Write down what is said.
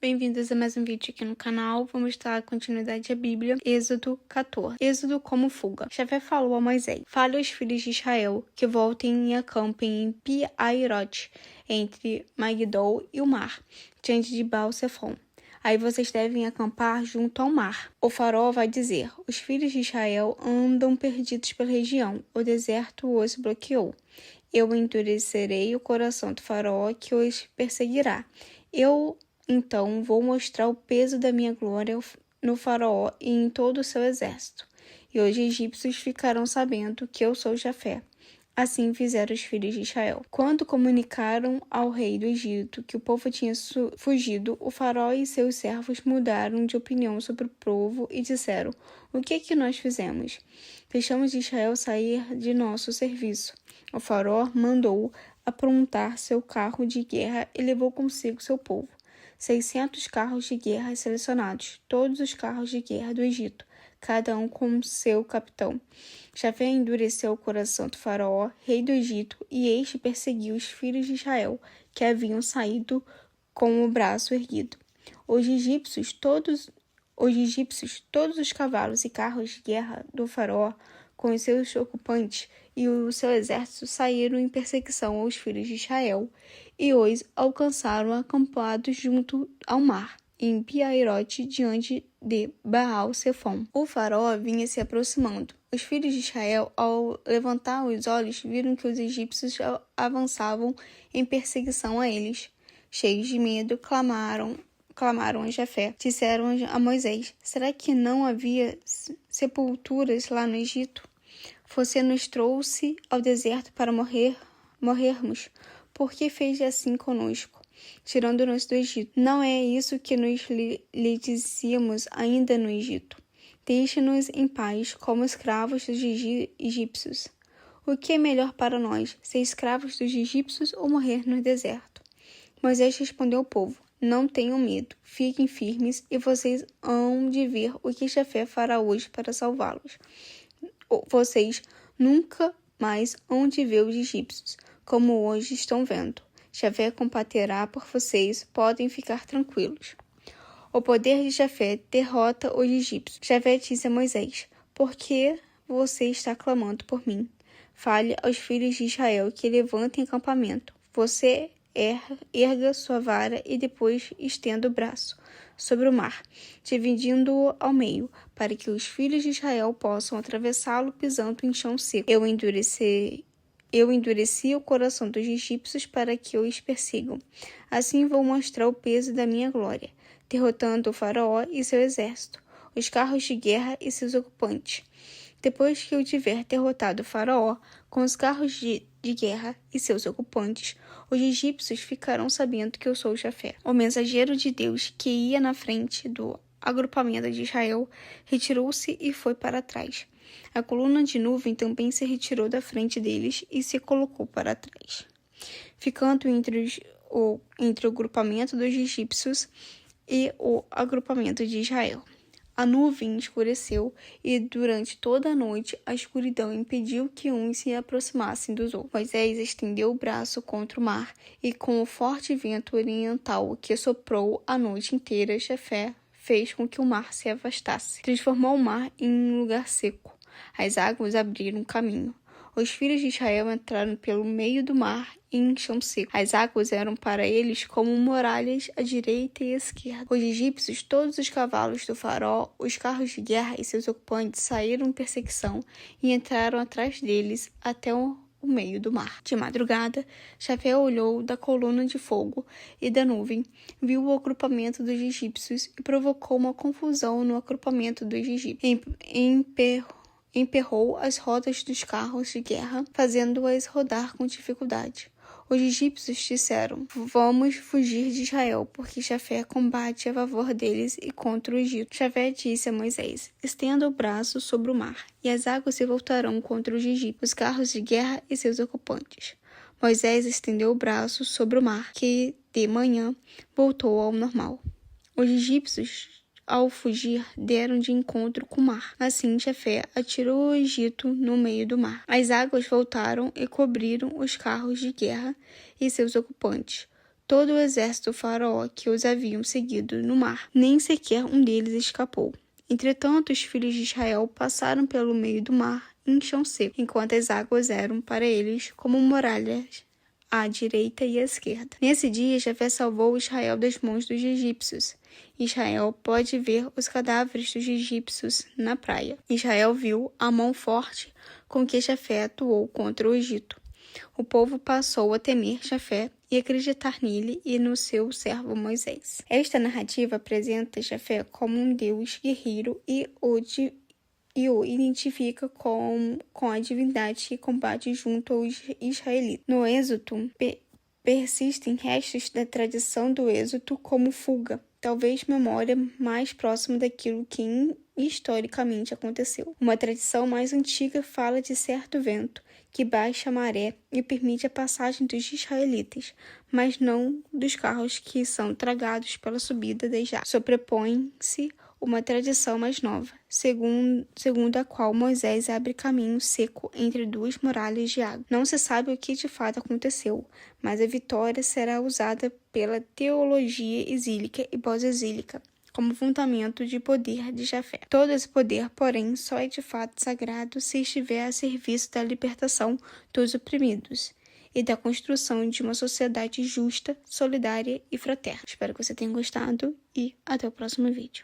bem-vindos a mais um vídeo aqui no canal. Vamos estar a continuidade da Bíblia, Êxodo 14. Êxodo como fuga. Javé falou a Moisés: fale aos filhos de Israel que voltem e acampem em Pi-Hahirote, entre Magdol e o mar, diante de Baal-Zefon. Aí vocês devem acampar junto ao mar. O faraó vai dizer: os filhos de Israel andam perdidos pela região, o deserto os bloqueou. Eu endurecerei o coração do faraó que os perseguirá. Eu, então, vou mostrar o peso da minha glória no faraó e em todo o seu exército. E os egípcios ficarão sabendo que eu sou Jafé. Assim fizeram os filhos de Israel. Quando comunicaram ao rei do Egito que o povo tinha fugido, o faraó e seus servos mudaram de opinião sobre o povo e disseram: o que é que nós fizemos? Deixamos Israel sair de nosso serviço. O faraó mandou aprontar seu carro de guerra e levou consigo seu povo. 600 carros de guerra selecionados, todos os carros de guerra do Egito, cada um com seu capitão. Jafé endureceu o coração do faraó, rei do Egito, e este perseguiu os filhos de Israel, que haviam saído com o braço erguido. Os egípcios, todos os cavalos e carros de guerra do faraó, com os seus ocupantes e o seu exército, saíram em perseguição aos filhos de Israel, e os alcançaram acampados junto ao mar, em Pi-Hahirote, diante de Baal-Zefon. O faraó vinha se aproximando. Os filhos de Israel, ao levantar os olhos, viram que os egípcios avançavam em perseguição a eles. Cheios de medo, clamaram a Jafé. Disseram a Moisés: será que não havia sepulturas lá no Egito? Você nos trouxe ao deserto para morrermos. Por que fez assim conosco, tirando-nos do Egito? Não é isso que nós lhe dizíamos ainda no Egito: deixe-nos em paz como escravos dos egípcios. O que é melhor para nós, ser escravos dos egípcios ou morrer no deserto? Moisés respondeu ao povo: não tenham medo, fiquem firmes e vocês hão de ver o que Jafé fará hoje para salvá-los. Vocês nunca mais hão de ver os egípcios, como hoje estão vendo. Jafé combaterá por vocês, podem ficar tranquilos. O poder de Jafé derrota os egípcios. Jafé disse a Moisés: por que você está clamando por mim? Fale aos filhos de Israel que levantem acampamento. Você erga sua vara e depois estenda o braço sobre o mar, dividindo-o ao meio, para que os filhos de Israel possam atravessá-lo pisando em chão seco. Eu endureci o coração dos egípcios para que os persigam. Assim vou mostrar o peso da minha glória, derrotando o faraó e seu exército, os carros de guerra e seus ocupantes. Depois que eu tiver derrotado o faraó com os carros de guerra e seus ocupantes, os egípcios ficarão sabendo que eu sou Jafé. O mensageiro de Deus, que ia na frente do agrupamento de Israel, retirou-se e foi para trás. A coluna de nuvem também se retirou da frente deles e se colocou para trás, ficando entre o agrupamento dos egípcios e o agrupamento de Israel. A nuvem escureceu e, durante toda a noite, a escuridão impediu que uns se aproximassem dos outros. Moisés estendeu o braço contra o mar e, com o forte vento oriental que soprou a noite inteira, Jafé fez com que o mar se afastasse. Transformou o mar em um lugar seco. As águas abriram caminho. Os filhos de Israel entraram pelo meio do mar em chão seco. As águas eram para eles como muralhas à direita e à esquerda. Os egípcios, todos os cavalos do faraó, os carros de guerra e seus ocupantes saíram em perseguição e entraram atrás deles até o meio do mar. De madrugada, Jafé olhou da coluna de fogo e da nuvem, viu o agrupamento dos egípcios e provocou uma confusão no agrupamento dos egípcios. Emperrou as rodas dos carros de guerra, fazendo-as rodar com dificuldade. Os egípcios disseram: vamos fugir de Israel, porque Jafé combate a favor deles e contra o Egito. Jafé disse a Moisés: estenda o braço sobre o mar, e as águas se voltarão contra os egípcios, os carros de guerra e seus ocupantes. Moisés estendeu o braço sobre o mar, que de manhã voltou ao normal. Os egípcios, ao fugir, deram de encontro com o mar. Assim, Jafé atirou o Egito no meio do mar. As águas voltaram e cobriram os carros de guerra e seus ocupantes. todo o exército do faraó que os haviam seguido no mar. Nem sequer um deles escapou. Entretanto, os filhos de Israel passaram pelo meio do mar em chão seco, enquanto as águas eram para eles como muralhas à direita e à esquerda. Nesse dia, Jafé salvou Israel das mãos dos egípcios. Israel pode ver os cadáveres dos egípcios na praia. Israel viu a mão forte com que Jafé atuou contra o Egito. O povo passou a temer Jafé e acreditar nele e no seu servo Moisés. Esta narrativa apresenta Jafé como um deus guerreiro e o identifica com a divindade que combate junto aos israelitas. No Êxodo, persistem restos da tradição do Êxodo como fuga, talvez memória mais próxima daquilo que historicamente aconteceu. Uma tradição mais antiga fala de certo vento que baixa a maré e permite a passagem dos israelitas, mas não dos carros que são tragados pela subida das águas. Sobrepõe-se uma tradição mais nova, segundo a qual Moisés abre caminho seco entre duas muralhas de água. Não se sabe o que de fato aconteceu, mas a vitória será usada pela teologia exílica e pós-exílica como fundamento de poder de Jafé. Todo esse poder, porém, só é de fato sagrado se estiver a serviço da libertação dos oprimidos e da construção de uma sociedade justa, solidária e fraterna. Espero que você tenha gostado e até o próximo vídeo.